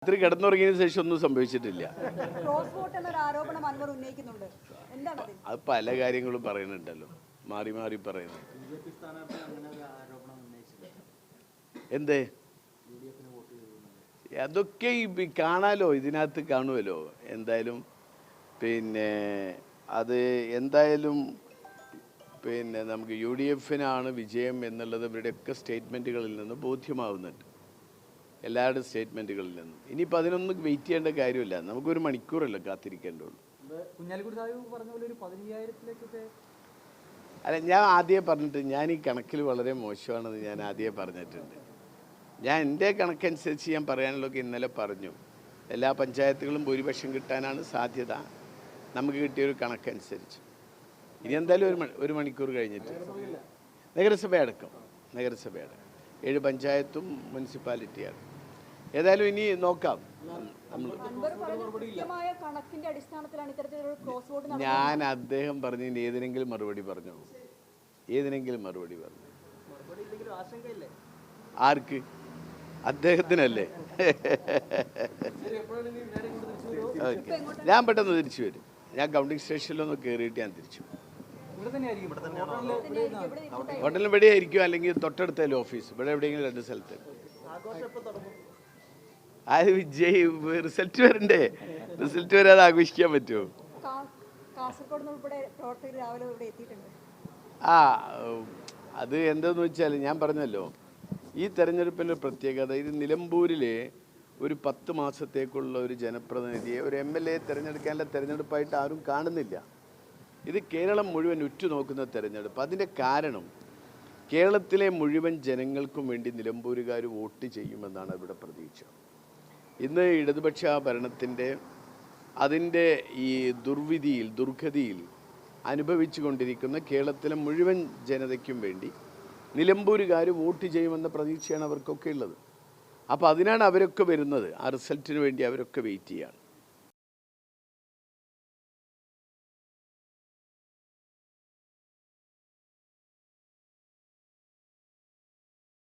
രാത്രി കിടന്നുറങ്ങിയതിന് ശേഷം ഒന്നും സംഭവിച്ചിട്ടില്ല. അത് പല കാര്യങ്ങളും പറയുന്നുണ്ടല്ലോ, മാറി മാറി പറയുന്നു. എന്തേ അതൊക്കെ കാണാലോ, ഇതിനകത്ത് കാണുമല്ലോ. എന്തായാലും പിന്നെ അത് എന്തായാലും പിന്നെ നമുക്ക് UDF-നാണ് വിജയം എന്നുള്ളത് ഇവരുടെയൊക്കെ സ്റ്റേറ്റ്മെൻറ്റുകളിൽ നിന്ന് ബോധ്യമാവുന്നുണ്ട്, എല്ലാവരുടെ സ്റ്റേറ്റ്മെൻറ്റുകളിൽ നിന്നും. ഇനിയിപ്പോൾ അതിനൊന്നും വെയിറ്റ് ചെയ്യേണ്ട കാര്യമില്ല, നമുക്കൊരു മണിക്കൂറല്ലോ കാത്തിരിക്കേണ്ടുള്ളൂ. അല്ല, ഞാൻ ആദ്യമേ പറഞ്ഞിട്ട്, ഞാൻ ഈ കണക്കിൽ വളരെ മോശമാണെന്ന് ഞാൻ ആദ്യമേ പറഞ്ഞിട്ടുണ്ട്. ഞാൻ എൻ്റെ കണക്കനുസരിച്ച് ഞാൻ പറയാനുള്ളതൊക്കെ ഇന്നലെ പറഞ്ഞു. എല്ലാ പഞ്ചായത്തുകളും ഭൂരിപക്ഷം കിട്ടാനാണ് സാധ്യത, നമുക്ക് കിട്ടിയൊരു കണക്കനുസരിച്ച്. ഇനി എന്തായാലും ഒരു മണിക്കൂർ കഴിഞ്ഞിട്ട് നഗരസഭ അടക്കം 7 പഞ്ചായത്തും മുനിസിപ്പാലിറ്റിയാണ്. ഏതായാലും ഇനി നോക്കാം. ഞാൻ അദ്ദേഹം പറഞ്ഞതിന് ഏതിനെങ്കിലും മറുപടി പറഞ്ഞു. ആർക്ക്? അദ്ദേഹത്തിനല്ലേ? ഞാൻ പെട്ടെന്ന് തിരിച്ചു വരും. ഞാൻ കൗണ്ടിങ് സ്റ്റേഷനിലൊന്ന് കയറിയിട്ട് ഞാൻ തിരിച്ചു. ഹോട്ടലിൽ ഇവിടെ ആയിരിക്കും, അല്ലെങ്കിൽ തൊട്ടടുത്തല്ലേ ഓഫീസ്. ഇവിടെ എവിടെയെങ്കിലും 2 സ്ഥലത്ത്. അത് വിജയ് റിസൾട്ട് വരണ്ടേ, റിസൾട്ട് വരാതെ ആഘോഷിക്കാൻ പറ്റുമോ? അത് എന്താന്ന് വെച്ചാൽ ഞാൻ പറഞ്ഞല്ലോ, ഈ തെരഞ്ഞെടുപ്പിൻ്റെ പ്രത്യേകത ഇത് നിലമ്പൂരിലെ ഒരു 10 മാസത്തേക്കുള്ള ഒരു ജനപ്രതിനിധിയെ, ഒരു MLA തിരഞ്ഞെടുക്കാനുള്ള തെരഞ്ഞെടുപ്പായിട്ട് ആരും കാണുന്നില്ല. ഇത് കേരളം മുഴുവൻ ഉറ്റുനോക്കുന്ന തെരഞ്ഞെടുപ്പ്. അതിൻ്റെ കാരണം കേരളത്തിലെ മുഴുവൻ ജനങ്ങൾക്കും വേണ്ടി നിലമ്പൂരുകാർ വോട്ട് ചെയ്യുമെന്നാണ് ഇവിടെ പ്രതീക്ഷ. ഇന്ന് ഇടതുപക്ഷ ഭരണത്തിൻ്റെ അതിൻ്റെ ഈ ദുർഗതിയിൽ അനുഭവിച്ചു കൊണ്ടിരിക്കുന്ന കേരളത്തിലെ മുഴുവൻ ജനതയ്ക്കും വേണ്ടി നിലമ്പൂരുകാർ വോട്ട് ചെയ്യുമെന്ന പ്രതീക്ഷയാണ് അവർക്കൊക്കെ ഉള്ളത്. അപ്പോൾ അതിനാണ് അവരൊക്കെ വരുന്നത്. ആ റിസൾട്ടിന് വേണ്ടി അവരൊക്കെ വെയിറ്റ് ചെയ്യുകയാണ്.